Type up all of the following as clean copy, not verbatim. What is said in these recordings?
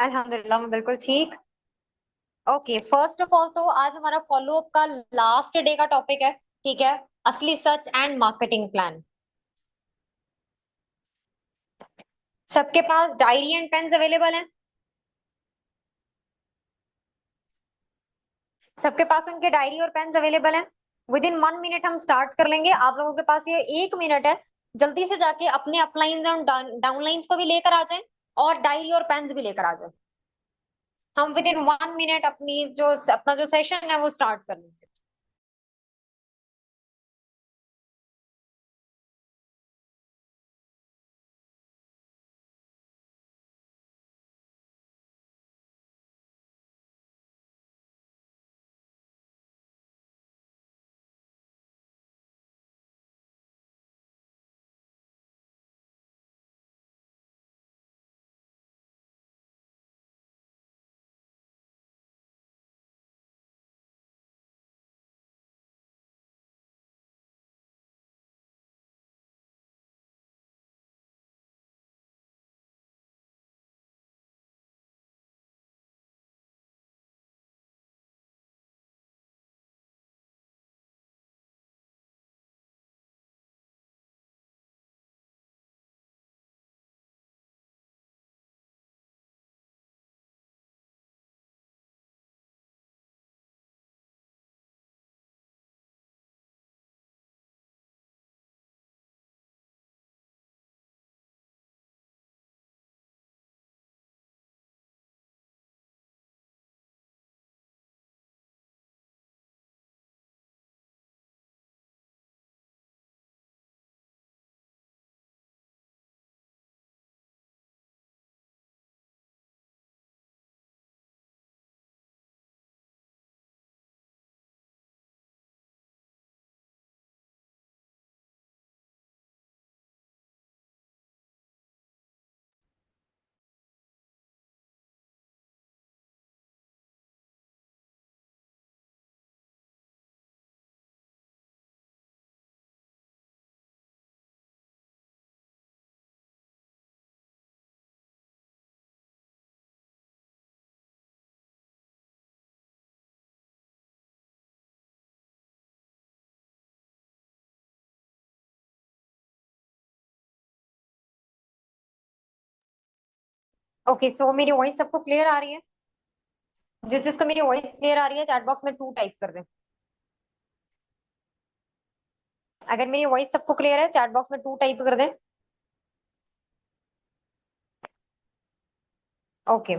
अल्हम्दुलिल्लाह मैं बिल्कुल ठीक। ओके, फर्स्ट ऑफ ऑल तो आज हमारा फॉलो अप का लास्ट डे का टॉपिक है। ठीक है, असली सच एंड मार्केटिंग प्लान। सबके पास डायरी एंड पेन्स अवेलेबल हैं? सबके पास उनके डायरी और पेन्स अवेलेबल हैं? विद इन 1 मिनट हम स्टार्ट कर लेंगे। आप लोगों के पास ये 1 मिनट है। जल्दी से जाके अपने अपलाइंस और डाउनलाइंस को भी लेकर आ जाएं और डायरी और पेन्स भी लेकर आ जाएं। हम विद इन 1 मिनट अपना जो सेशन है वो स्टार्ट कर लेंगे। ओके, सो मेरी वॉइस सबको क्लियर आ रही है? जिस जिसको मेरी वॉइस क्लियर आ रही है चैट बॉक्स में 2 टाइप कर दें। अगर मेरी वॉइस सबको क्लियर है चैट बॉक्स में 2 टाइप कर दें। ओके।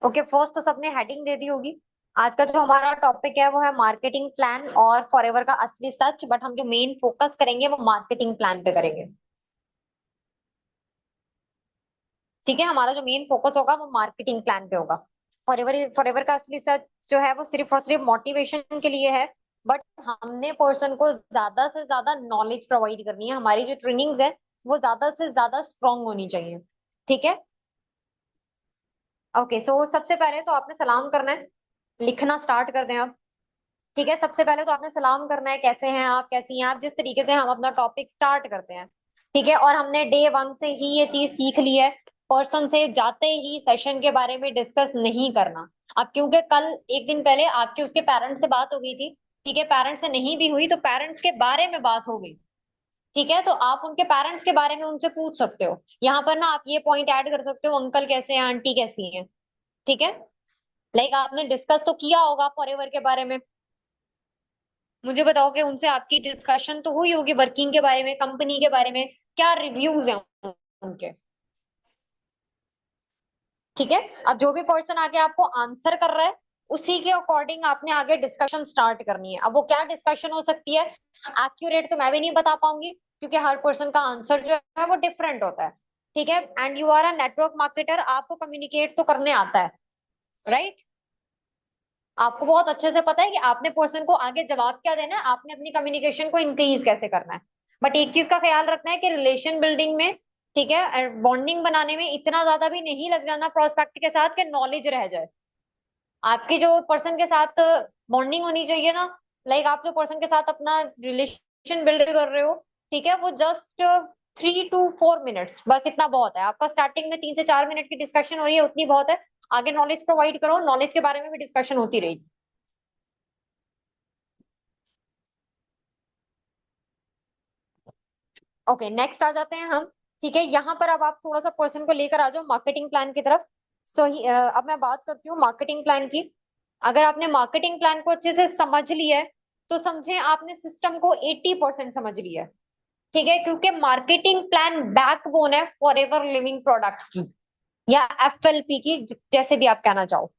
ओके, फर्स्ट तो सबने हेडिंग दे दी होगी। आज का जो हमारा टॉपिक है वो है मार्केटिंग प्लान और फॉरएवर का असली सच, बट हम जो मेन फोकस करेंगे वो मार्केटिंग प्लान पे करेंगे। ठीक है, हमारा जो मेन फोकस होगा वो मार्केटिंग प्लान पे होगा। फॉरएवर फॉरएवर का असली सच जो है वो सिर्फ और सिर्फ मोटिवेशन के लिए है। बट हमने पर्सन को ज्यादा से ज्यादा नॉलेज प्रोवाइड करनी है। हमारी जो ट्रेनिंग्स है वो ज्यादा से ज्यादा स्ट्रांग होनी चाहिए। ठीक है। ओके, सो सबसे पहले तो आपने सलाम करना है। लिखना स्टार्ट कर दें आप। ठीक है, सबसे पहले तो आपने सलाम करना है, कैसे हैं आप, कैसी हैं आप, जिस तरीके से हम अपना टॉपिक स्टार्ट करते हैं। ठीक है, और हमने डे 1 से ही ये चीज सीख ली है। पर्सन से जाते ही सेशन के बारे में डिस्कस नहीं करना। अब क्योंकि कल एक दिन पहले आपके उसके पेरेंट्स से बात हो गई थी। ठीक है, पेरेंट्स से नहीं भी हुई तो पेरेंट्स के बारे में बात हो गई। ठीक है, तो आप उनके पेरेंट्स के बारे में उनसे पूछ सकते हो। यहाँ पर ना आप ये पॉइंट ऐड कर सकते हो, अंकल कैसे हैं, आंटी कैसी हैं। ठीक है। लाइक आपने डिस्कस तो किया होगा फॉरएवर के बारे में। मुझे बताओ कि उनसे आपकी डिस्कशन तो हुई होगी वर्किंग के बारे में, कंपनी के बारे में, क्या रिव्यूज हैं उनके। ठीक है। अब जो भी पर्सन आगे आपको आंसर कर रहा है उसी के अकॉर्डिंग आपने आगे डिस्कशन स्टार्ट करनी है। अब वो क्या डिस्कशन हो सकती है, एक्यूरेट तो मैं भी नहीं बता पाऊंगी क्योंकि हर पर्सन का आंसर जो है वो डिफरेंट होता है। ठीक है, and you are a network marketer, आपको कम्युनिकेट तो करने आता है, राइट। आपको बहुत अच्छे से पता है कि आपने पर्सन को आगे जवाब क्या देना है, आपने अपनी कम्युनिकेशन को इंक्रीज कैसे करना है। बट एक चीज का ख्याल रखना है कि रिलेशन बिल्डिंग में, ठीक है, बॉन्डिंग बनाने में इतना ज्यादा भी नहीं लग जाना प्रोस्पेक्ट के साथ कि नॉलेज रह जाए। आपकी जो पर्सन के साथ बॉन्डिंग होनी चाहिए ना, लाइक आप जो पर्सन के साथ अपना रिलेशन बिल्ड कर रहे हो, ठीक है, वो जस्ट 3 to 4 मिनट्स, बस इतना बहुत है आपका। स्टार्टिंग में 3 से 4 मिनट की डिस्कशन हो रही है, उतनी बहुत है। आगे नॉलेज प्रोवाइड करो, नॉलेज के बारे में भी डिस्कशन होती रहेगी। ओके, नेक्स्ट आ जाते हैं हम। ठीक है, यहाँ पर अब आप थोड़ा सा पर्सन को लेकर आ जाओ मार्केटिंग प्लान की तरफ। सो अब मैं बात करती हूँ मार्केटिंग प्लान की। अगर आपने मार्केटिंग प्लान को अच्छे से समझ लिया है, तो समझे आपने सिस्टम को 80% समझ लिया है। ठीक है, क्योंकि मार्केटिंग प्लान बैकबोन है फॉर एवर लिविंग प्रोडक्ट्स की, या एफएलपी की, जैसे भी आप कहना चाहो।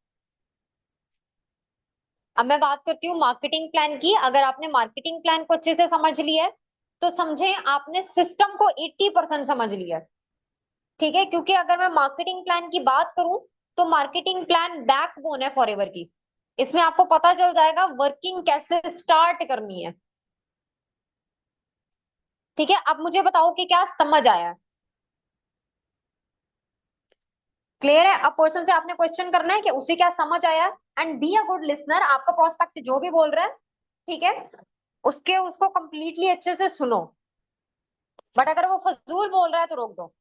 अब मैं बात करती हूँ मार्केटिंग प्लान की। अगर आपने मार्केटिंग प्लान को अच्छे से समझ लिया है, तो समझे आपने सिस्टम को 80% समझ लिया है। ठीक है, क्योंकि अगर मैं मार्केटिंग प्लान की बात करूं, तो मार्केटिंग प्लान बैकबोन है फॉरएवर की। इसमें आपको पता चल जाएगा वर्किंग कैसे स्टार्ट करनी है। ठीक है, अब मुझे बताओ कि क्या समझ आया। क्लियर है? अब पर्सन से आपने क्वेश्चन करना है कि उसे क्या समझ आया। And be a good listener, आपका प्रोस्पेक्ट जो भी बोल रहा है, ठीक है, उसके उसको कंप्लीटली अच्छे से सुनो। बट अगर वो फजूल बोल रहा है तो रोक दो।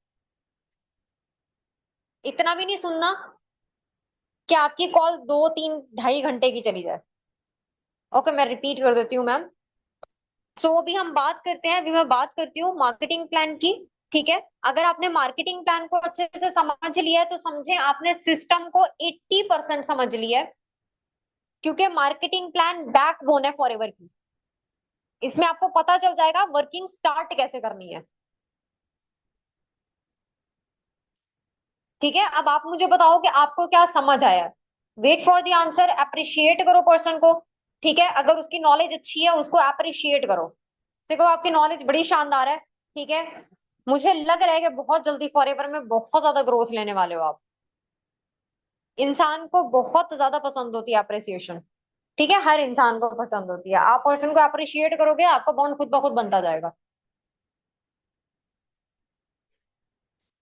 इतना भी नहीं सुनना कि आपकी कॉल 2 3 2.5 घंटे की चली जाए। ओके, मैं रिपीट कर देती हूँ मैम। सो अभी हम बात करते हैं, अभी मैं बात करती हूँ मार्केटिंग प्लान की। ठीक है, अगर आपने मार्केटिंग प्लान को अच्छे से समझ लिया है, तो समझे आपने सिस्टम को 80% समझ लिया है। क्योंकि मार्केटिंग प्लान बैकबोन है फॉरएवर की। इसमें आपको पता चल जाएगा वर्किंग स्टार्ट कैसे करनी है। ठीक है, अब आप मुझे बताओ कि आपको क्या समझ आया। Wait for the answer, appreciate करो पर्सन को। ठीक है, अगर उसकी नॉलेज अच्छी है, उसको अप्रिशिएट करो। देखो आपकी नॉलेज बड़ी शानदार है। ठीक है, मुझे लग रहा है कि बहुत जल्दी फॉरएवर में बहुत ज्यादा ग्रोथ लेने वाले हो आप। इंसान को बहुत ज्यादा पसंद होती है अप्रिसिएशन। ठीक है, हर इंसान को पसंद होती है। आप पर्सन को अप्रिशिएट करोगे, आपका बॉन्ड खुद ब खुद बनता जाएगा।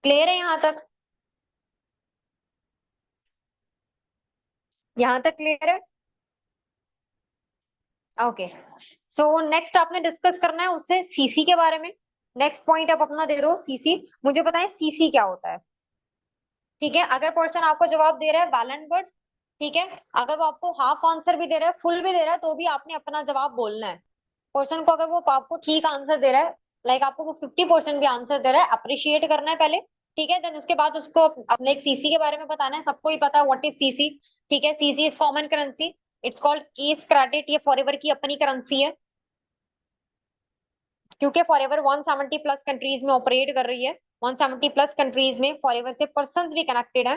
क्लियर है यहाँ तक? यहाँ तक क्लियर है? ओके। सो नेक्स्ट आपने डिस्कस करना है उससे सीसी के बारे में। नेक्स्ट पॉइंट आप अपना दे दो, सीसी। मुझे बताएं सीसी क्या होता है। ठीक है, अगर पर्सन आपको जवाब दे रहा है वेल एंड गुड। ठीक है, अगर वो आपको हाफ आंसर भी दे रहा है, फुल भी दे रहा है, तो भी आपने अपना जवाब बोलना है। पर्सन को अगर वो आपको ठीक आंसर दे रहा है, लाइक आपको वो 50% भी आंसर दे रहा है, अप्रिशिएट करना है पहले। ठीक है, देन उसके बाद उसको अपने एक सीसी के बारे में बताना है। सबको ही पता है व्हाट इज सीसी। ठीक है, CC is common currency. It's called case credit. ये फॉरएवर की अपनी करेंसी है, क्योंकि फॉरएवर 170 प्लस कंट्रीज में ऑपरेट कर रही है। 170 प्लस कंट्रीज में फॉरएवर से पर्सन भी कनेक्टेड है।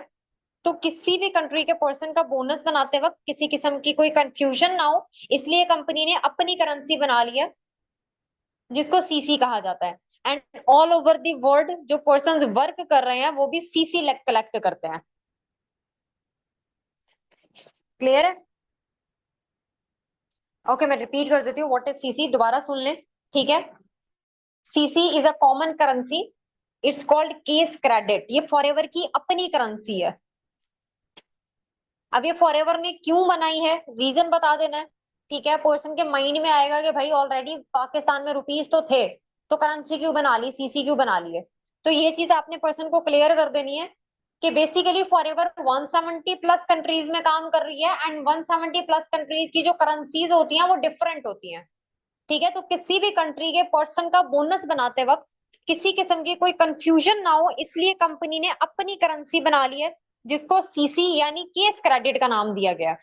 तो किसी भी कंट्री के पर्सन का बोनस बनाते वक्त किसी किस्म की कोई कंफ्यूजन ना हो, इसलिए कंपनी ने अपनी करेंसी बना ली है, जिसको सीसी कहा जाता है। And all over the world जो पर्सन वर्क कर रहे हैं, वो भी सीसी कलेक्ट करते हैं। क्लियर है? ओके, मैं रिपीट कर देती हूँ व्हाट इज सीसी, दोबारा सुन लें। ठीक है, CC is a common currency. It's called case credit. ये फॉरएवर की अपनी करेंसी है। अब ये फॉरएवर ने क्यों बनाई है, रीजन बता देना है। ठीक है, पर्सन के माइंड में आएगा कि भाई ऑलरेडी पाकिस्तान में रुपीज तो थे, तो करेंसी क्यों बना ली, सीसी क्यों बना ली है। तो ये चीज आपने पर्सन को क्लियर कर देनी है कि बेसिकली फॉरएवर 170 प्लस कंट्रीज में काम कर रही है। एंड 170 प्लस कंट्रीज की जो करेंसीज होती हैं वो डिफरेंट होती हैं। ठीक है, तो किसी भी कंट्री के पर्सन का बोनस बनाते वक्त किसी किस्म की कोई कंफ्यूजन ना हो, इसलिए कंपनी ने अपनी करेंसी बना ली है, जिसको सीसी यानी केस क्रेडिट का नाम दिया गया।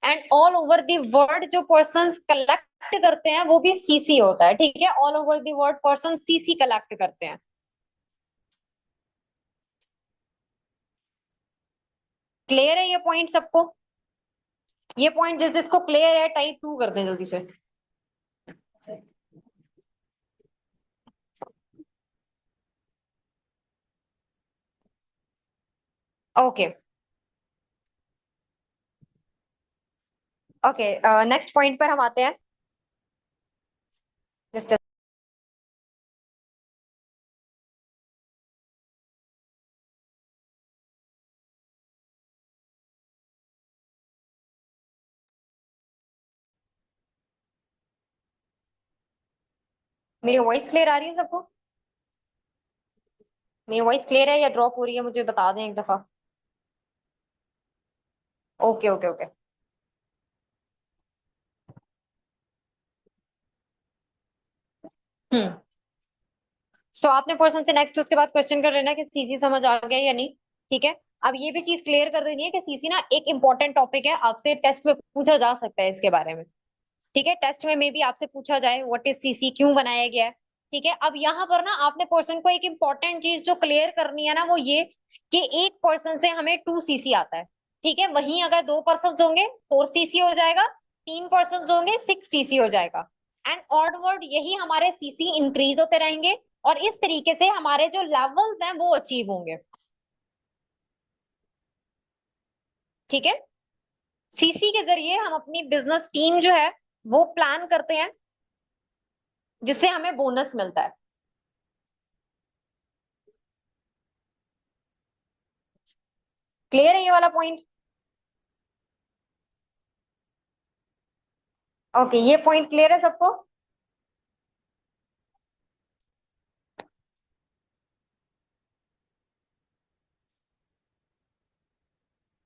And all over the world जो पर्सन कलेक्ट करते हैं, वो भी सीसी होता है। ठीक है, all over the world person CC collect करते हैं। क्लियर है ये पॉइंट सबको? ये पॉइंट जिस जिसको क्लियर है टाइप 2 कर दें जल्दी से। ओके। ओके, नेक्स्ट पॉइंट पर हम आते हैं। जस्ट मेरी वॉइस क्लियर आ रही है सबको? मेरी वॉइस क्लियर है या ड्रॉप हो रही है, मुझे बता दें एक दफा। Okay okay okay. हम्म। तो आपने पर्सन से नेक्स्ट उसके बाद क्वेश्चन कर लेना कि सीसी समझ आ गया या नहीं। ठीक है। अब ये भी चीज क्लियर कर देनी है कि सीसी ना एक इंपॉर्टेंट टॉपिक है, आपसे टेस्ट में पूछा जा सकता है इसके बारे में। ठीक है, टेस्ट में भी आपसे पूछा जाए व्हाट इज सीसी, क्यों बनाया गया है। ठीक है, अब यहाँ पर ना आपने पर्सन को एक इंपॉर्टेंट चीज जो क्लियर करनी है ना, वो ये कि एक पर्सन से हमें 2 सीसी आता है। ठीक है, वहीं अगर 2 पर्सन होंगे 4 सीसी हो जाएगा, 3 पर्सन होंगे 6 सीसी हो जाएगा। एंड ऑडवर्ड यही हमारे सीसी इंक्रीज होते रहेंगे, और इस तरीके से हमारे जो लेवल्स हैं वो अचीव होंगे। ठीक है, सीसी के जरिए हम अपनी बिजनेस टीम जो है वो प्लान करते हैं, जिससे हमें बोनस मिलता है। क्लियर है ये वाला पॉइंट? ओके, ये पॉइंट क्लियर है सबको?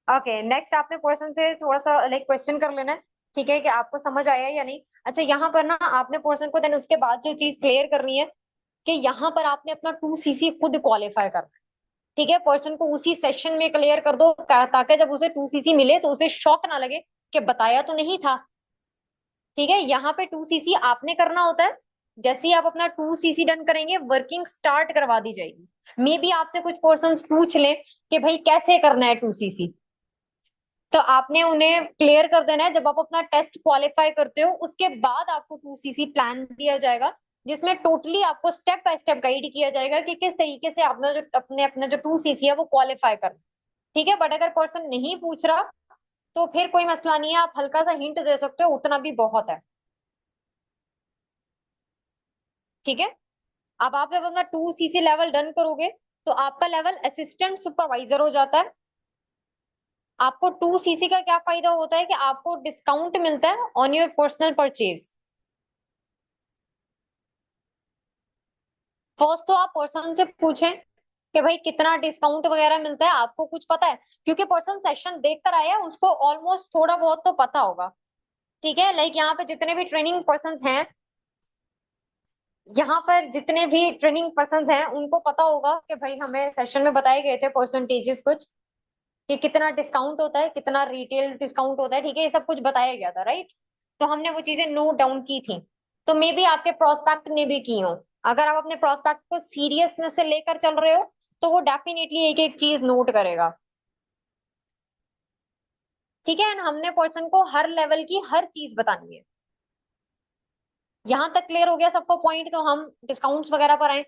ओके, नेक्स्ट आपने पर्सन से थोड़ा सा लाइक क्वेश्चन कर लेना है। ठीक है, कि आपको समझ आया या नहीं। अच्छा, यहाँ पर ना आपने पर्सन को देन उसके बाद जो चीज क्लियर करनी है कि यहाँ पर आपने अपना 2 सीसी खुद क्वालिफाई करना है। ठीक है, पर्सन को उसी सेशन में क्लियर कर दो, ताकि जब उसे 2 सीसी मिले तो उसे शॉक ना लगे कि बताया तो नहीं था। ठीक है, यहाँ पे 2 सीसी आपने करना होता है। जैसे ही आप अपना 2 सीसी डन करेंगे, वर्किंग स्टार्ट करवा दी जाएगी। मे बी आपसे कुछ पर्सन पूछ लें कि भाई कैसे करना है 2 सीसी, तो आपने उन्हें क्लियर कर देना है। जब आप अपना टेस्ट क्वालिफाई करते हो उसके बाद आपको 2 सीसी प्लान दिया जाएगा, जिसमें टोटली आपको स्टेप बाय स्टेप गाइड किया जाएगा कि किस तरीके से आपने जो अपने अपना जो 2 सीसी है वो क्वालिफाई करना। ठीक है, बट अगर पर्सन नहीं पूछ रहा तो फिर कोई मसला नहीं है, आप हल्का सा हिंट दे सकते हो, उतना भी बहुत है। ठीक है, अब आप जब अपना 2 सीसी लेवल डन करोगे तो आपका लेवल असिस्टेंट सुपरवाइजर हो जाता है। आपको 2 सीसी का क्या फायदा होता है कि आपको डिस्काउंट मिलता है on your personal purchase. First तो आप पर्सन से पूछें कि भाई कितना डिस्काउंट वगैरह मिलता है, आपको कुछ पता है? क्योंकि पर्सन सेशन देख कर आया है, उसको ऑलमोस्ट थोड़ा बहुत तो पता होगा। ठीक है, लाइक यहाँ पे जितने भी ट्रेनिंग पर्सन हैं, यहाँ पर जितने भी ट्रेनिंग पर्सन हैं उनको पता होगा कि भाई हमें सेशन में बताए गए थे परसेंटेजेस कुछ, कि कितना डिस्काउंट होता है, कितना रिटेल डिस्काउंट होता है। ठीक है, ये सब कुछ बताया गया था, राइट? तो हमने वो चीजें नोट डाउन की थी। तो मे बी आपके प्रोस्पेक्ट ने भी की हो। अगर आप अपने प्रोस्पेक्ट को सीरियसनेस से लेकर चल रहे हो तो वो डेफिनेटली एक एक चीज नोट करेगा। ठीक है, एंड हमने पर्सन को हर लेवल की हर चीज बतानी है। यहां तक क्लियर हो गया सबको पॉइंट? तो हम डिस्काउंट्स वगैरह पर आए।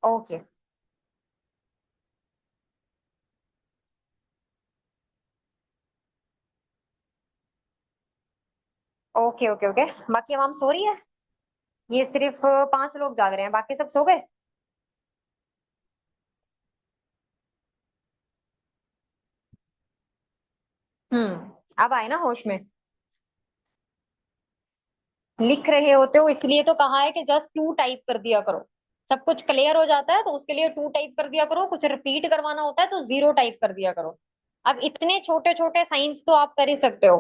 Okay okay okay okay. बाकी आवाम सो रही है? ये सिर्फ 5 लोग जाग रहे हैं, बाकी सब सो गए? अब आए ना होश में? लिख रहे होते हो इसलिए तो कहा है कि जस्ट 2 टाइप कर दिया करो। सब कुछ क्लियर हो जाता है तो उसके लिए 2 टाइप कर दिया करो, कुछ रिपीट करवाना होता है तो 0 टाइप कर दिया करो। अब इतने छोटे छोटे साइंस तो आप कर ही सकते हो।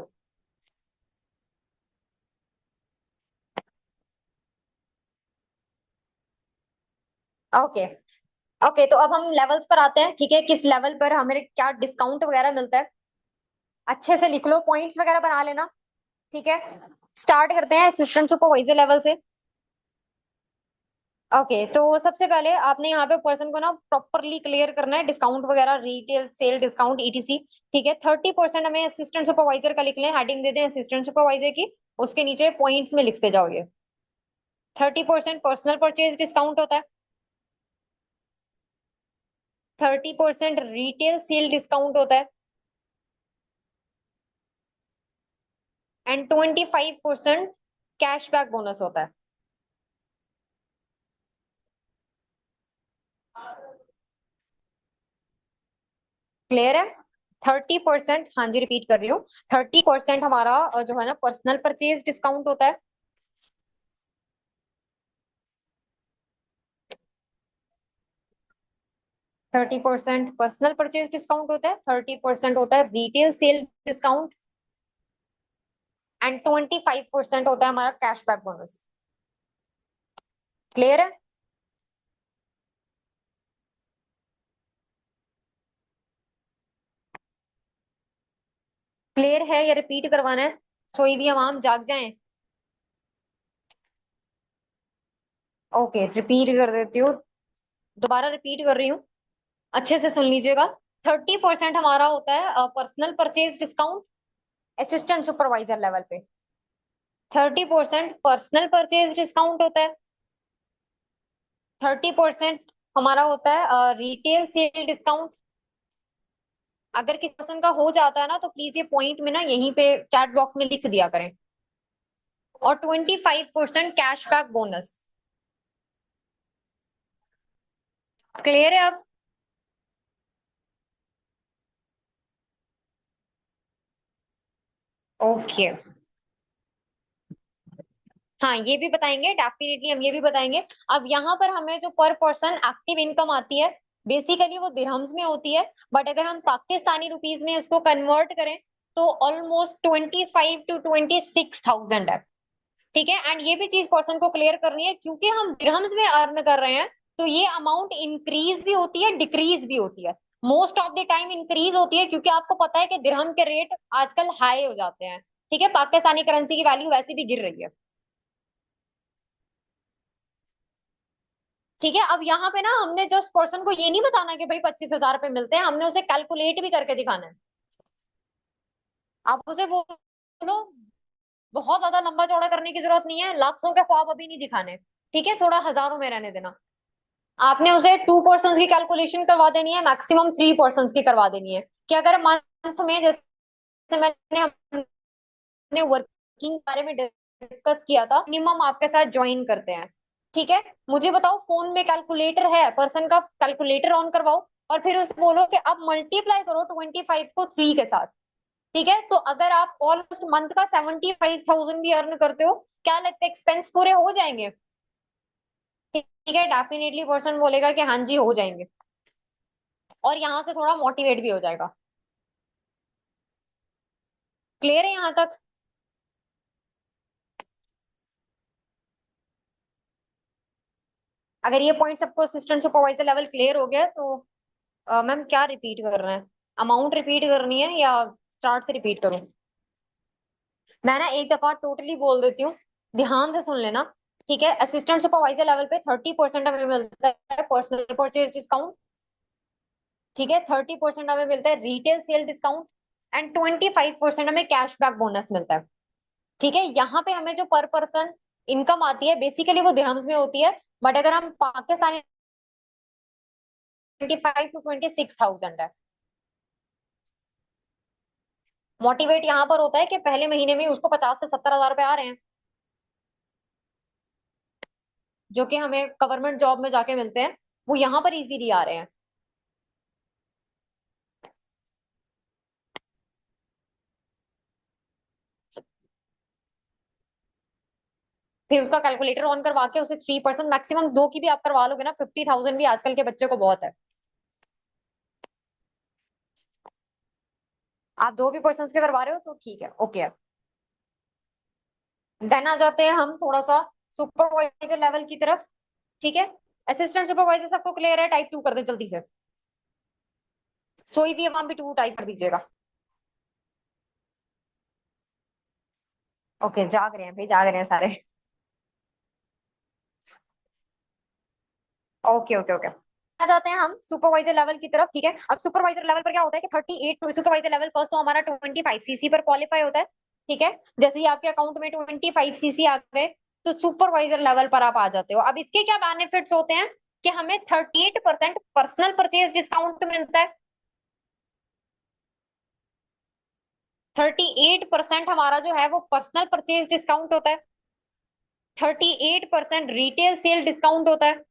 ओके ओके, तो अब हम लेवल्स पर आते हैं। ठीक है, किस लेवल पर हमें क्या डिस्काउंट वगैरह मिलता है, अच्छे से लिख लो, पॉइंट्स वगैरह बना लेना। ठीक है, स्टार्ट करते हैं असिस्टेंट सुपरवाइजर लेवल से। ओके, तो सबसे पहले आपने यहाँ पे पर्सन को ना प्रॉपरली क्लियर करना है डिस्काउंट वगैरह, रिटेल सेल डिस्काउंट ईटीसी। ठीक है, 30% हमें असिस्टेंट सुपरवाइजर का लिख लें, हेडिंग दे दें असिस्टेंट सुपरवाइजर की। उसके नीचे पॉइंट्स में लिखते जाओ ये। 30% पर्सनल परचेज डिस्काउंट होता है। 30% रिटेल सेल डिस्काउंट होता है। एंड 25% कैशबैक बोनस होता है। क्लियर है? 30%, हाँ जी रिपीट कर रही हूँ, 30% हमारा जो है ना पर्सनल परचेज डिस्काउंट होता है। 30% पर्सनल परचेज डिस्काउंट होता है, 30% होता है रिटेल सेल डिस्काउंट, एंड 25% होता है हमारा कैशबैक बोनस। क्लियर है? क्लियर है या रिपीट करवाना है? सोई भी आवाम जाग जाएं। ओके, रिपीट कर देती हूँ, दोबारा रिपीट कर रही हूँ, अच्छे से सुन लीजिएगा। 30% हमारा होता है personal purchase discount assistant supervisor level पे। 30% पर्सनल परचेज डिस्काउंट होता है। 30% हमारा होता है रिटेल सेल डिस्काउंट। अगर किसी पर्सन का हो जाता है ना तो प्लीज ये पॉइंट में ना यहीं पे चैट बॉक्स में लिख दिया करें। और 25% कैशबैक बोनस। क्लियर है अब? ओके। हाँ, ये भी बताएंगे, डेफिनेटली हम ये भी बताएंगे। अब यहाँ पर हमें जो पर पर्सन एक्टिव इनकम आती है, बेसिकली वो दिरहम्स में होती है, बट अगर हम पाकिस्तानी रुपीज में उसको कन्वर्ट करें तो ऑलमोस्ट 25 to 26,000 है। ठीक है, एंड ये भी चीज पर्सन को क्लियर करनी है, क्योंकि हम दिरहम्स में अर्न कर रहे हैं तो ये अमाउंट इंक्रीज भी होती है, डिक्रीज भी होती है। Most of the time increase होती है, क्योंकि आपको पता है कि दिरहम के रेट आजकल हाई हो जाते हैं। ठीक है, पाकिस्तानी करेंसी की वैल्यू वैसे भी गिर रही है। ठीक है, अब यहाँ पे ना हमने जस्ट पर्सन को ये नहीं बताना कि भाई 25,000 रुपये मिलते हैं, हमने उसे कैलकुलेट भी करके दिखाना है। आप उसे बोलो, बहुत ज्यादा लंबा चौड़ा करने की जरूरत नहीं है, लाखों के ख्वाब अभी नहीं दिखाने। ठीक है, थोड़ा हजारों में रहने देना। आपने उसे 2 पर्सन की कैलकुलेशन करवा देनी है, मैक्सिमम 3 पर्सन की करवा देनी है, कि अगर मंथ में, जैसे मैंने हमने वर्किंग बारे में डिस्कस किया था, मिनिमम आपके साथ ज्वाइन करते हैं। ठीक है, मुझे बताओ, फोन में कैलकुलेटर है, पर्सन का कैलकुलेटर ऑन करवाओ, और फिर उसे बोलो कि अब मल्टीप्लाई करो 25 को 3 के साथ। ठीक है, तो अगर आप ऑलमोस्ट मंथ का 75,000 भी अर्न करते हो, क्या लगता है एक्सपेंस पूरे हो जाएंगे? ठीक है, डेफिनेटली पर्सन बोलेगा कि हाँ जी हो जाएंगे, और यहाँ से थोड़ा मोटिवेट भी हो जाएगा। क्लियर है यहाँ तक? अगर ये पॉइंट सबको असिस्टेंट सुपरवाइजर लेवल क्लियर हो गया तो मैम क्या रिपीट कर रहे हैं? अमाउंट रिपीट करनी है या चार्ट से रिपीट करूं? मैं ना एक दफा टोटली बोल देती हूँ, ध्यान से सुन लेना। ठीक है, असिस्टेंट सुपरवाइजर लेवल पे 30% हमें मिलता है पर्सनल परचेज डिस्काउंट। ठीक है, 30% हमें मिलता है रिटेल सेल डिस्काउंट, एंड 25% हमें कैशबैक बोनस मिलता है। ठीक है, यहाँ पे हमें जो पर पर्सन इनकम आती है, बेसिकली वो दिरहम्स में होती है, बट अगर हम पाकिस्तानी, 25 to 26,000 है। मोटिवेट यहाँ पर होता है कि पहले महीने में उसको 50 से 70 हजार रुपए आ रहे हैं, जो कि हमें गवर्नमेंट जॉब में जाके मिलते हैं, वो यहाँ पर इजीली आ रहे हैं। फिर उसका कैलकुलेटर ऑन करवा के उसे 3%, मैक्सिमम दो की भी आप करवा लोगे ना, 50,000 भी आजकल के बच्चे को बहुत है। आप दो भी पर्सन के करवा रहे हो तो ठीक है, ओके। देन आ जाते हैं हम थोड़ा सा सुपरवाइजर लेवल की तरफ। ठीक है, असिस्टेंट सुपरवाइजर सबको क्लियर है? टाइप 2 कर दे जल्दी से। सोई भी वहां भी 2 टाइप कर दीजिएगा। ओके, जाग रहे हैं भाई, जाग रहे हैं सारे। ओके ओके ओके, आ जाते हैं हम सुपरवाइजर लेवल की तरफ। ठीक है, अब सुपरवाइजर लेवल पर क्या होता है कि 38 सुपरवाइजर लेवल फर्स्ट तो हमारा 25 सीसी पर क्वालिफाई होता है। ठीक है, जैसे ही आपके अकाउंट में 25 सीसी आ गए तो सुपरवाइजर लेवल पर आप आ जाते हो। अब इसके क्या बेनिफिट्स होते हैं कि हमें 38% पर्सनल परचेज डिस्काउंट मिलता है, 38% हमारा जो है वो पर्सनल परचेज डिस्काउंट होता है, 38% रिटेल सेल डिस्काउंट होता है,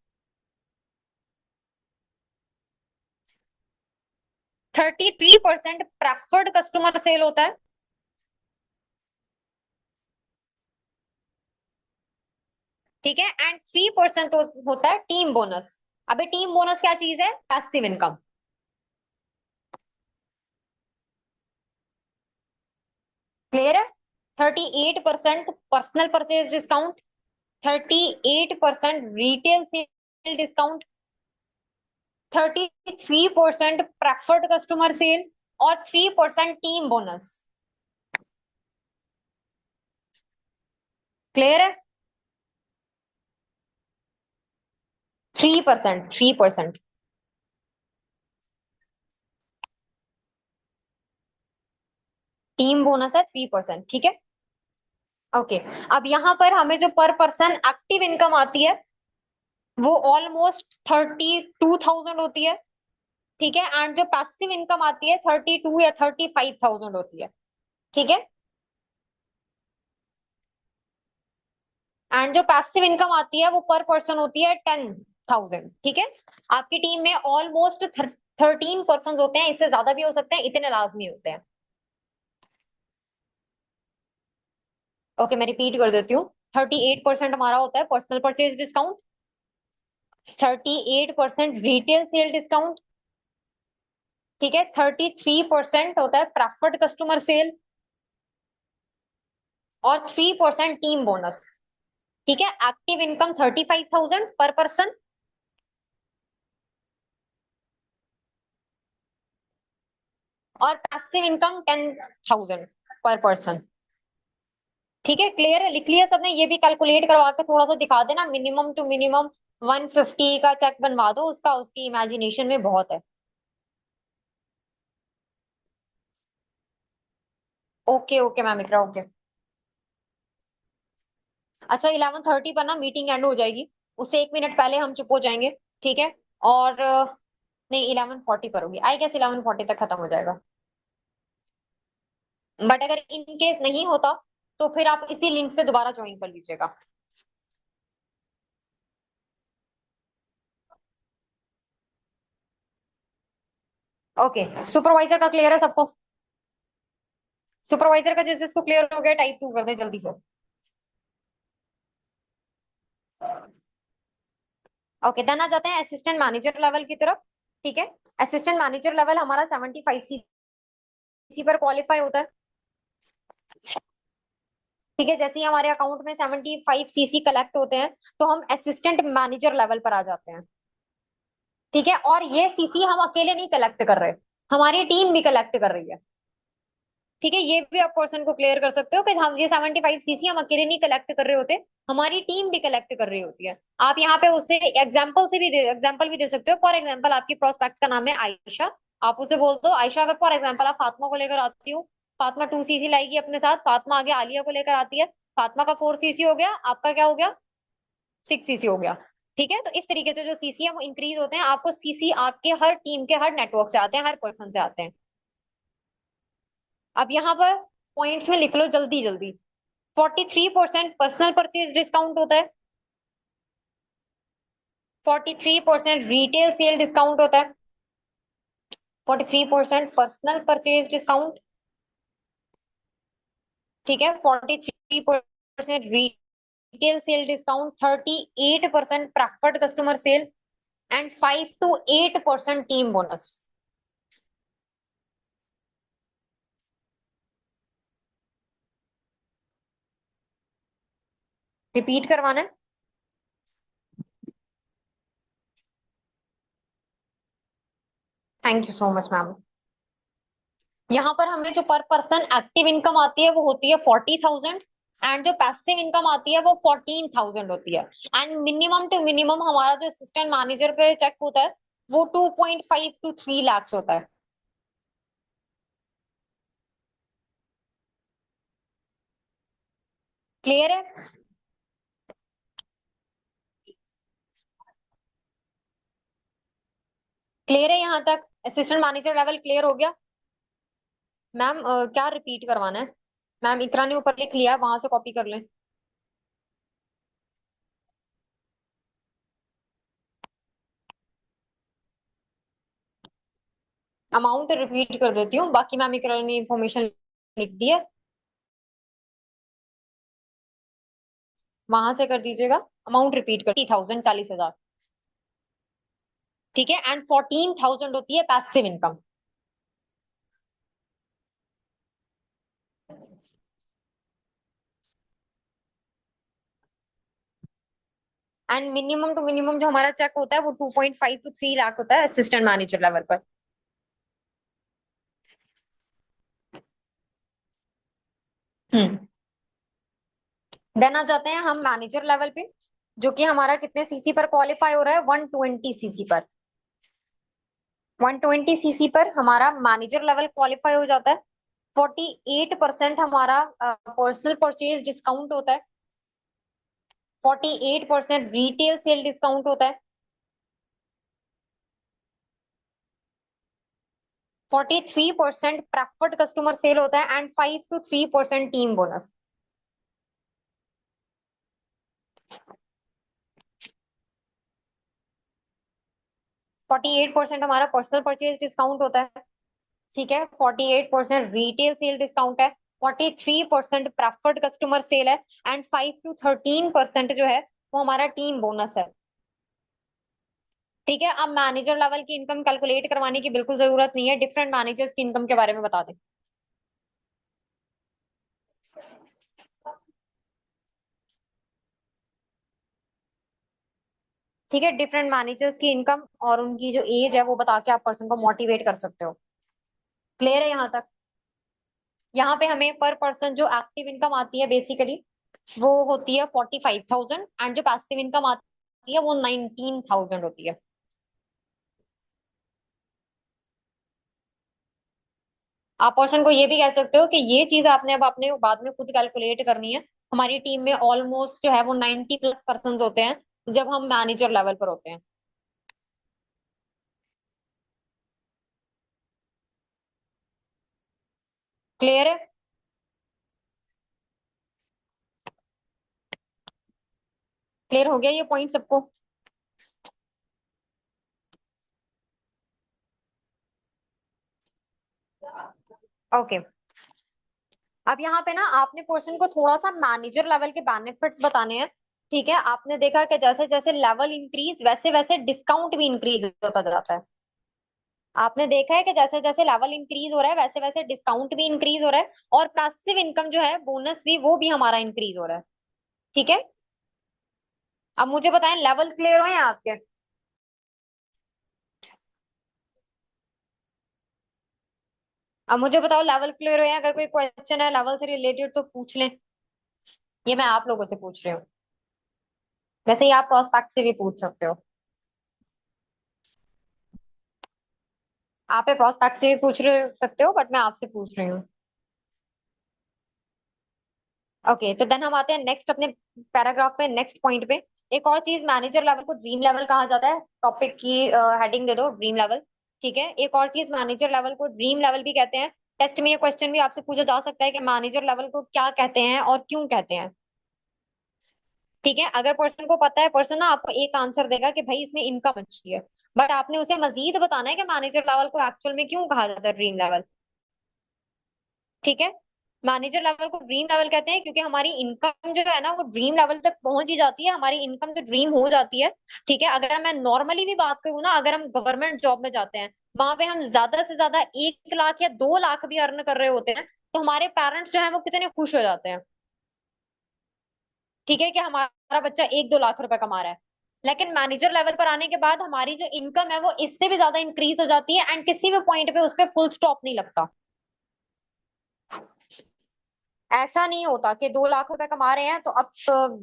33% प्रेफर्ड कस्टमर सेल होता है। ठीक है, एंड 3% होता है टीम बोनस। अबे टीम बोनस क्या चीज है? Passive income. क्लियर है? 38% personal purchase discount, 38% retail sale discount, 33% preferred customer sale और 3% टीम बोनस। क्लियर है? 3%, 3%। टीम बोनस है 3%, ठीक है। ओके। अब यहाँ पर हमें जो पर पर्सन एक्टिव इनकम आती है वो ऑलमोस्ट 32,000 होती है, ठीक है। एंड जो पैसिव इनकम आती है 32 या 35,000 होती है, ठीक है। एंड जो पैसिव इनकम आती है वो पर पर्सन होती है 10,000, ठीक है। आपकी टीम में ऑलमोस्ट 13 पर्सन होते हैं, इससे ज्यादा भी हो सकते हैं, इतने लाजमी होते हैं। ओके, मैं रिपीट कर देती हूँ। 38% हमारा होता है personal purchase discount, 38% retail sale discount, ठीक है। 33% होता है प्रेफर्ड कस्टमर सेल और 3% टीम बोनस, ठीक है। एक्टिव इनकम 35,000 पर पर्सन और पैसिव इनकम 10,000 पर पर्सन, ठीक है। क्लियर है? लिख लिया सबने? ये भी कैलकुलेट करवा के थोड़ा सा दिखा देना, मिनिमम टू मिनिमम 150 का चेक बनवा दो उसका, उसकी इमेजिनेशन में बहुत है। ओके ओके मैम इकरा, ओके। अच्छा, 11:30 पर ना मीटिंग एंड हो जाएगी, उससे 1 मिनट पहले हम चुप हो जाएंगे, ठीक है। और नहीं, 11:40 पर होगी, आई गेस 11:40 तक खत्म हो जाएगा। बट अगर इन केस नहीं होता तो फिर आप इसी लिंक से दोबारा ज्वाइन कर लीजिएगा। ओके, सुपरवाइजर का क्लियर है सबको? सुपरवाइजर का जैसे इसको क्लियर हो गया, टाइप 2 कर दे जल्दी से। ओके, देन आ जाते हैं असिस्टेंट मैनेजर लेवल की तरफ, ठीक है। असिस्टेंट मैनेजर लेवल हमारा 75 सीसी पर क्वालिफाई होता है, ठीक है। जैसे ही हमारे अकाउंट में 75 सीसी कलेक्ट होते हैं तो हम असिस्टेंट मैनेजर लेवल पर आ जाते हैं, ठीक है। और ये सीसी हम अकेले नहीं कलेक्ट कर रहे, हमारी टीम भी कलेक्ट कर रही है, ठीक है। ये भी आप पर्सन को क्लियर कर सकते हो कि हम ये 75 सीसी हम अकेले नहीं कलेक्ट कर रहे होते, हमारी टीम भी कलेक्ट कर रही होती है। आप यहाँ पे उसे एग्जाम्पल भी दे सकते हो। फॉर एग्जाम्पल आपकी प्रोस्पेक्ट का नाम है आयशा, आप उसे बोल दो आयशा, अगर फॉर एग्जाम्पल आप फातिमा को लेकर आती हो, फातिमा 2 सीसी लाएगी अपने साथ, फातिमा आगे आलिया को लेकर आती है, फातिमा का 4 सीसी हो गया, आपका क्या हो गया? 6 सीसी हो गया, ठीक है। तो इस तरीके से जो सीसी है वो इंक्रीज होते हैं, आपको सीसी आपके हर टीम के हर नेटवर्क से आते हैं, हर पर्सन से आते हैं। अब यहाँ पर पॉइंट्स में लिख लो जल्दी जल्दी। 43% पर्सनल परचेज डिस्काउंट होता है, 43% रिटेल सेल डिस्काउंट होता है, 43% पर्सनल परचेज डिस्काउंट, ठीक है। 43% retail sale discount, 38% preferred customer sale and 5 to 8% team bonus. Repeat करवाना है? Thank you so much ma'am. यहाँ पर हमें जो पर पर्सन एक्टिव इनकम आती है वो होती है 40,000 एंड जो पैसिव इनकम आती है वो 14,000 होती है। एंड मिनिमम टू मिनिमम हमारा जो असिस्टेंट मैनेजर पे चेक होता है वो 2.5 to 3 lakhs होता है। क्लियर है? क्लियर है यहाँ तक? असिस्टेंट मैनेजर लेवल क्लियर हो गया? मैम क्या रिपीट करवाना है? मैम इकरा ने ऊपर लिख लिया, वहां से कॉपी कर लें। अमाउंट रिपीट कर देती हूँ, बाकी मैम इकरा ने इन्फॉर्मेशन लिख दी है, वहां से कर दीजिएगा। अमाउंट रिपीट कर 40,000, 40,000। ठीक है, एंड 14,000 होती है passive income. And minimum to minimum जो हमारा चेक होता है वो 2.5 to 3 लाख होता है असिस्टेंट मैनेजर लेवल पर। हम्म। देन आ जाते हैं हम मैनेजर लेवल पे, जो कि हमारा कितने सीसी पर क्वालिफाई हो रहा है, 120 सीसी पर। 120 सीसी पर हमारा मैनेजर लेवल क्वालिफाई हो जाता है। 48% हमारा पर्सनल परचेज डिस्काउंट होता है। 48% रिटेल सेल डिस्काउंट होता है। 43% प्रेफर्ड कस्टमर सेल होता है एंड 5 to 3% टीम बोनस। 48% हमारा पर्सनल परचेज डिस्काउंट होता है। ठीक है, 48% रिटेल सेल डिस्काउंट है। 43% प्रेफर्ड कस्टमर सेल है एंड 5 to 13% जो है वो हमारा टीम बोनस है। ठीक है, अब मैनेजर लेवल की इनकम कैलकुलेट करवाने की बिल्कुल जरूरत नहीं है, डिफरेंट मैनेजर्स की इनकम के बारे में बता दें। ठीक है, डिफरेंट मैनेजर्स की इनकम और उनकी जो एज है वो बता के आप पर्सन को मोटिवेट कर सकते हो। क्लियर है यहाँ तक? यहाँ पे हमें पर पर्सन जो एक्टिव इनकम आती है बेसिकली वो होती है 45,000 एंड जो पैसिव इनकम आती है वो 19,000 होती है। आप पर्सन को ये भी कह सकते हो कि ये चीज आपने अब अपने बाद में खुद कैलकुलेट करनी है। हमारी टीम में ऑलमोस्ट जो है वो 90+ पर्सन होते हैं जब हम मैनेजर लेवल पर होते हैं। क्लियर है? क्लियर हो गया ये पॉइंट सबको? ओके। अब यहाँ पे ना आपने पर्सन को थोड़ा सा मैनेजर लेवल के बेनिफिट्स बताने हैं। ठीक है, आपने देखा कि जैसे जैसे लेवल इंक्रीज वैसे वैसे डिस्काउंट भी इंक्रीज होता जाता है। आपने देखा है कि जैसे जैसे लेवल इंक्रीज हो रहा है वैसे वैसे डिस्काउंट भी इंक्रीज हो रहा है और पैसिव इनकम जो है बोनस भी वो भी हमारा इंक्रीज हो रहा है। ठीक है, अब मुझे बताएं लेवल क्लियर हो या आपके? अब मुझे बताओ लेवल क्लियर हो या अगर कोई क्वेश्चन है लेवल से रिलेटेड तो पूछ लें। ये मैं आप लोगों से पूछ रही हूँ। वैसे ही आप प्रोस्पेक्ट से भी पूछ सकते हो। आप प्रोस्पेक्ट से भी पूछ रहे सकते हो बट मैं आपसे पूछ रही हूँ। ओके, तो देन हम आते हैं नेक्स्ट अपने पैराग्राफ पे, नेक्स्ट पॉइंट पे। एक और चीज, मैनेजर लेवल को ड्रीम लेवल कहा जाता है। टॉपिक की हेडिंग दे दो ड्रीम लेवल। ठीक है, एक और चीज, मैनेजर लेवल को ड्रीम लेवल भी कहते हैं। टेस्ट में ये क्वेश्चन भी आपसे पूछा जा सकता है कि मैनेजर लेवल को क्या कहते हैं और क्यों कहते हैं। ठीक है, अगर पर्सन को पता है, पर्सन ना आपको एक आंसर देगा कि भाई इसमें इनकम अच्छी है, बट आपने उसे मजीद बताना है कि मैनेजर लेवल को एक्चुअल में क्यों कहा जाता है ड्रीम लेवल। ठीक है, मैनेजर लेवल को ड्रीम लेवल कहते हैं क्योंकि हमारी इनकम जो है ना वो ड्रीम लेवल तक पहुंच ही जाती है, हमारी इनकम जो ड्रीम हो जाती है। ठीक है, अगर मैं नॉर्मली भी बात करूँ ना, अगर हम गवर्नमेंट जॉब में जाते हैं वहां पे हम ज्यादा से ज्यादा 1 लाख या 2 लाख भी अर्न कर रहे होते हैं तो हमारे पेरेंट्स जो है वो कितने खुश हो जाते हैं। ठीक है, कि हमारा बच्चा 1-2 लाख रुपए कमा रहा है। लेकिन मैनेजर लेवल पर आने के बाद हमारी जो इनकम है वो इससे भी ज्यादा इंक्रीज हो जाती है एंड किसी भी पॉइंट पे उस पर फुल स्टॉप नहीं लगता। ऐसा नहीं होता कि 2 लाख रुपए कमा रहे हैं तो अब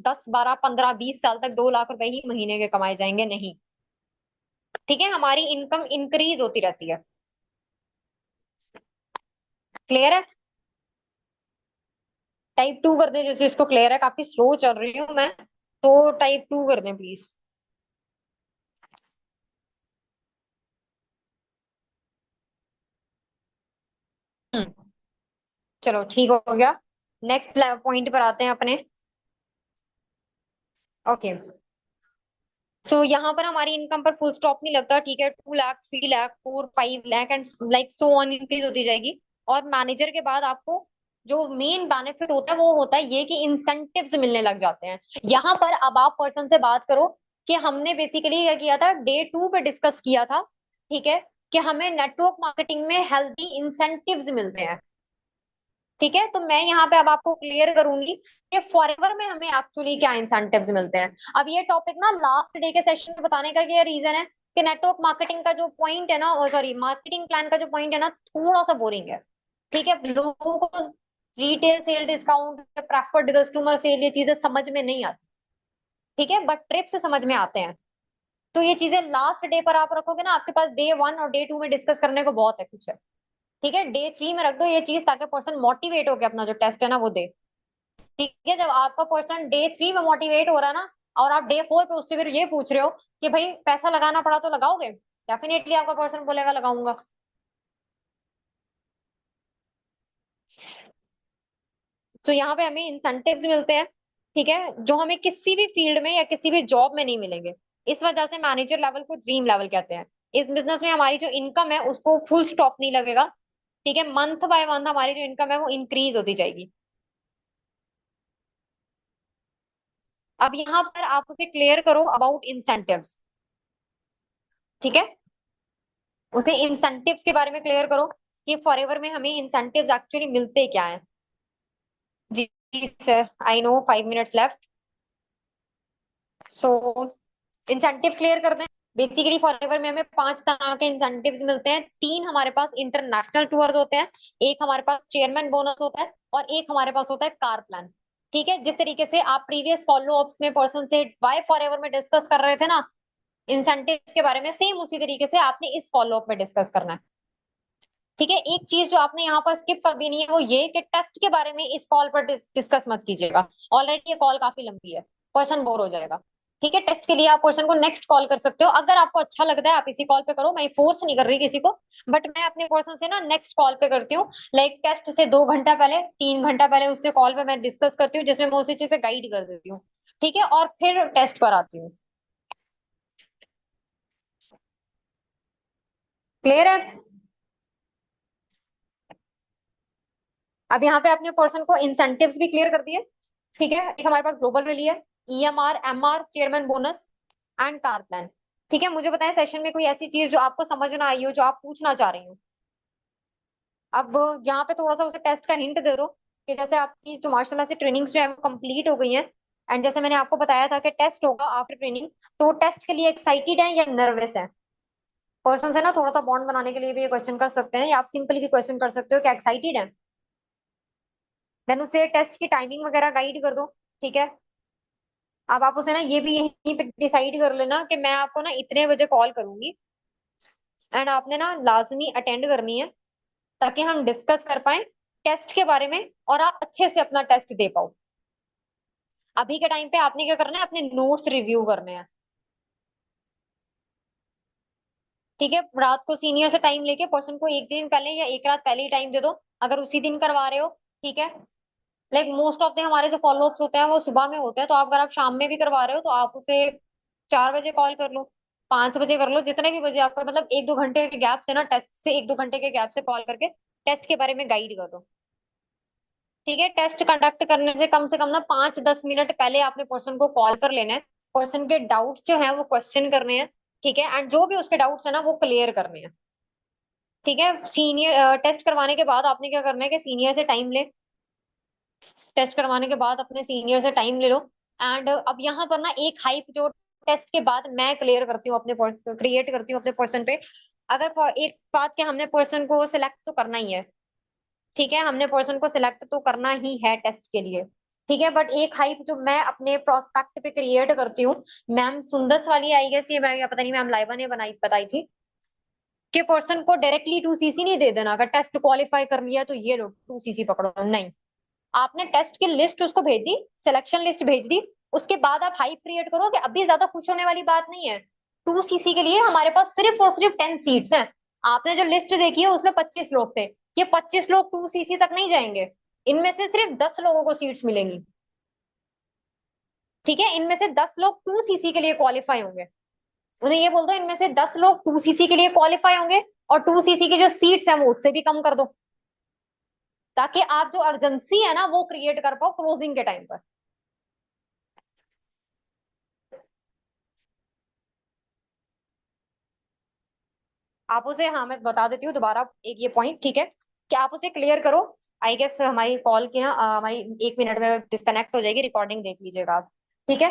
10 12 15 20 साल तक 2 लाख रुपए ही महीने के कमाए जाएंगे, नहीं। ठीक है, हमारी इनकम इंक्रीज होती रहती है। क्लियर है? टाइप 2 कर दें जैसे इसको, क्लियर है? काफी स्लो चल रही हूँ मैं, तो टाइप 2 कर दें प्लीज। हम्म। चलो ठीक हो गया। नेक्स्ट पॉइंट पर आते हैं अपने। ओके, सो यहाँ पर हमारी इनकम पर फुल स्टॉप नहीं लगता। ठीक है, 2 lakh 3 lakh 4 5 lakh and like so on increase होती जाएगी। और मैनेजर के बाद आपको जो मेन बेनिफिट होता है वो होता है ये कि इंसेंटिव्स मिलने लग जाते हैं। यहाँ पर अब आप पर्सन से बात करो कि हमने बेसिकली क्या किया था, डे 2 पे डिस्कस किया था, ठीक है, कि हमें नेटवर्क मार्केटिंग में हेल्दी इंसेंटिव्स मिलते हैं। ठीक है, तो मैं यहाँ पे अब आपको क्लियर करूंगी कि फॉरएवर में हमें एक्चुअली क्या इंसेंटिव्स मिलते हैं। अब ये टॉपिक ना लास्ट डे के सेशन में बताने का क्या रीजन है कि नेटवर्क मार्केटिंग का जो पॉइंट है ना, सॉरी मार्केटिंग प्लान का जो पॉइंट है ना, थोड़ा सा बोरिंग है। ठीक है, लोगों को retail sale discount, preferred customer sale, ये चीजें समझ में नहीं आती। ठीक है, बट ट्रिप्स समझ में आते हैं। तो ये चीजें लास्ट डे पर आप रखोगे ना, आपके पास डे 1 और डे 2 में डिस्कस करने को बहुत है कुछ है। ठीक है, डे 3 में रख दो ये चीज, ताकि पर्सन मोटिवेट होकर अपना जो टेस्ट है ना वो दे। ठीक है, जब आपका पर्सन डे 3 में मोटिवेट हो रहा है ना, और आप डे 4 पे उससे फिर ये पूछ रहे हो कि भाई पैसा लगाना पड़ा तो लगाओगे, डेफिनेटली आपका पर्सन बोलेगा लगाऊंगा। तो यहाँ पे हमें इंसेंटिव्स मिलते हैं, ठीक है, जो हमें किसी भी फील्ड में या किसी भी जॉब में नहीं मिलेंगे। इस वजह से मैनेजर लेवल को ड्रीम लेवल कहते हैं। इस बिजनेस में हमारी जो इनकम है उसको फुल स्टॉप नहीं लगेगा। ठीक है, मंथ बाय मंथ हमारी जो इनकम है वो इंक्रीज होती जाएगी। अब यहाँ पर आप उसे क्लियर करो अबाउट इंसेंटिव्स। ठीक है, उसे इंसेंटिव्स के बारे में क्लियर करो कि फॉरएवर में हमें इंसेंटिव्स एक्चुअली मिलते क्या है। जी sir, I know 5 minutes left. So incentive clear करते हैं। बेसिकली फॉरएवर में हमें 5 तरह के इंसेंटिव्स मिलते हैं। 3 हमारे पास इंटरनेशनल टूर्स होते हैं, एक हमारे पास चेयरमैन बोनस होता है, और एक हमारे पास होता है कार प्लान। ठीक है, जिस तरीके से आप प्रीवियस फॉलो अप्स में पर्सन से वाई फॉरएवर में डिस्कस कर रहे थे ना इंसेंटिव के बारे में, सेम उसी तरीके से आपने इस फॉलो अप में डिस्कस करना है। ठीक है, एक चीज जो आपने यहाँ पर स्किप कर देनी है वो ये कि टेस्ट के बारे में इस कॉल पर डिस्कस मत कीजिएगा। ऑलरेडी ये कॉल काफी लंबी है, पर्सन बोर हो जाएगा। ठीक है, टेस्ट के लिए आप पर्सन को नेक्स्ट कॉल कर सकते हो, अगर आपको अच्छा लगता है आप इसी कॉल पे करो, मैं फोर्स नहीं कर रही किसी को। बट मैं अपने पर्सन से ना नेक्स्ट कॉल पे करती हूँ, लाइक टेस्ट से 2 घंटा पहले, 3 घंटा पहले उससे कॉल पे मैं डिस्कस करती हूँ, जिसमें मैं उसी चीज से गाइड कर देती हूँ। ठीक है, और फिर टेस्ट पर आती हूँ। क्लियर है? अब यहाँ पे अपने पर्सन को इंसेंटिव्स भी क्लियर कर दिए। ठीक है, एक हमारे पास ग्लोबल रैली है, EMR, MR, chairman bonus and car plan. ठीक है, मुझे बताएं सेशन में कोई ऐसी चीज जो आपको समझ ना आई हो, जो आप पूछना चाह रही हो। अब यहाँ पे थोड़ा सा उसे टेस्ट का हिंट दे दो कि जैसे आपकी तो माशाल्लाह से ट्रेनिंग्स जो है वो कंप्लीट हो गई हैं, एंड जैसे मैंने आपको बताया था कि टेस्ट होगा आफ्टर ट्रेनिंग, तो टेस्ट के लिए एक्साइटेड है या नर्वस है? पर्सन से ना थोड़ा सा बॉन्ड बनाने के लिए भी ये क्वेश्चन कर सकते हैं, या आप सिंपली भी क्वेश्चन कर सकते हो कि एक्साइटेड है। देन उसे टेस्ट की टाइमिंग वगैरह गाइड कर दो। ठीक है, अब आप उसे ना ये भी यहीं पे डिसाइड कर लेना कि मैं आपको ना इतने बजे कॉल करूंगी, एंड आपने ना लाजमी अटेंड करनी है, ताकि हम डिस्कस कर पाए टेस्ट के बारे में और आप अच्छे से अपना टेस्ट दे पाओ। अभी के टाइम पे आपने क्या करना है, अपने नोट्स रिव्यू करने हैं। ठीक है, रात को सीनियर से टाइम लेके पर्सन को एक दिन पहले या एक रात पहले ही टाइम दे दो, अगर उसी दिन करवा रहे हो। ठीक है, लाइक मोस्ट ऑफ द हमारे जो फॉलो अप्स होते हैं वो सुबह में होते हैं, तो आप अगर आप शाम में भी करवा रहे हो तो आप उसे 4 बजे कॉल कर लो, 5 बजे कर लो, जितने भी बजे आपका मतलब 1-2 घंटे के गैप से ना, टेस्ट से 1-2 घंटे के गैप से कॉल करके टेस्ट के बारे में गाइड कर दो। ठीक है, टेस्ट कंडक्ट करने से कम ना 5-10 मिनट पहले आपने पर्सन को कॉल कर लेना है। पर्सन के डाउट्स जो है वो क्वेश्चन करने हैं। ठीक है, एंड जो भी उसके डाउट्स है ना वो क्लियर करने हैं। ठीक है, सीनियर टेस्ट करवाने के बाद आपने क्या करना है कि सीनियर से टाइम ले, टेस्ट करवाने के बाद अपने सीनियर से टाइम ले लो। एंड अब यहाँ पर ना एक हाइप जो टेस्ट के बाद मैं क्लियर करती हूँ अपने, क्रिएट करती हूँ अपने पर्सन पे। अगर एक बात के हमने पर्सन को सिलेक्ट तो करना ही है। ठीक है, हमने पर्सन को सिलेक्ट तो करना ही है टेस्ट के लिए। ठीक है, बट एक हाइप जो मैं अपने प्रोस्पेक्ट पे क्रिएट करती हूँ, मैम सुंदस वाली आई गेस, ये मैं या पता नहीं मैम लाइबा ने बनाई बताई थी, कि पर्सन को डायरेक्टली 2 सीसी नहीं दे देना, अगर टेस्ट क्वालिफाई कर लिया तो ये लो 2 सीसी पकड़ो, नहीं। आपने टेस्ट की लिस्ट उसको भेज दी, सिलेक्शन लिस्ट भेज दी, उसके बाद आप हाइप क्रिएट करो कि अभी ज्यादा खुश होने वाली बात नहीं है। 2 सीसी के लिए हमारे पास सिर्फ और सिर्फ 10 सीट्स हैं। आपने जो लिस्ट देखी है उसमें 25 लोग थे, ये 25 लोग 2 सीसी तक नहीं जाएंगे। इनमें से सिर्फ 10 लोगों को सीट्स मिलेंगी। ठीक है, इनमें से 10 लोग 2 सीसी के लिए क्वालिफाई होंगे। उन्हें ये बोल दो इनमें से 10 लोग 2 सीसी के लिए क्वालिफाई होंगे, और 2 सीसी की जो सीट्स है वो उससे भी कम कर दो, ताकि आप जो अर्जेंसी है ना वो क्रिएट कर पाओ क्लोजिंग के टाइम पर। आप उसे, हाँ मैं बता देती हूँ दोबारा एक ये पॉइंट, ठीक है, कि आप उसे क्लियर करो। आई गेस हमारी कॉल की ना हमारी 1 मिनट में डिस्कनेक्ट हो जाएगी, रिकॉर्डिंग देख लीजिएगा आप, ठीक है।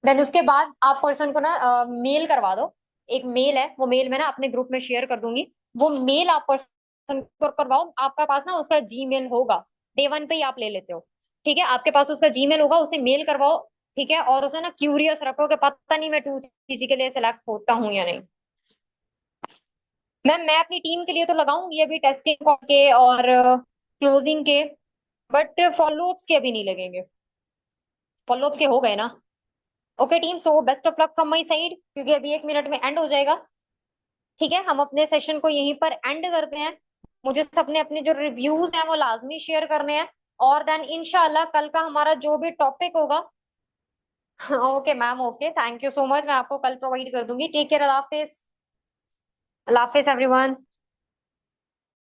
देन उसके बाद आप पर्सन को ना मेल करवा दो। एक मेल है, वो मेल मैं ना अपने ग्रुप में शेयर कर दूंगी। वो मेल आप पर्सन को करवाओ। आपका पास ना उसका जीमेल होगा, डे 1 पे ही आप ले लेते हो, ठीक है। आपके पास उसका जीमेल होगा, उसे मेल करवाओ, ठीक है। और उसे ना क्यूरियस रखो कि पता नहीं मैं 2CC के लिए सिलेक्ट होता हूँ या नहीं। मैं अपनी टीम के लिए तो लगाऊंगी अभी टेस्टिंग के और क्लोजिंग के, बट फॉलोअप्स के अभी नहीं लगेंगे। फॉलोअप्स के हो गए ना। Okay team, so best of luck from my side, क्योंकि अभी 1 मिनट में एंड हो जाएगा। ठीक है, हम अपने सेशन को यहीं पर एंड करते हैं। मुझे सबने अपने जो रिव्यूज हैं वो लाजमी शेयर करने हैं। और देन इंशाल्लाह कल का हमारा जो भी टॉपिक होगा okay ma'am, okay, thank you so much, मैं आपको कल प्रोवाइड कर दूंगी। टेक केयर, अल्लाह हाफिज। अल्लाह हाफिज एवरीवन।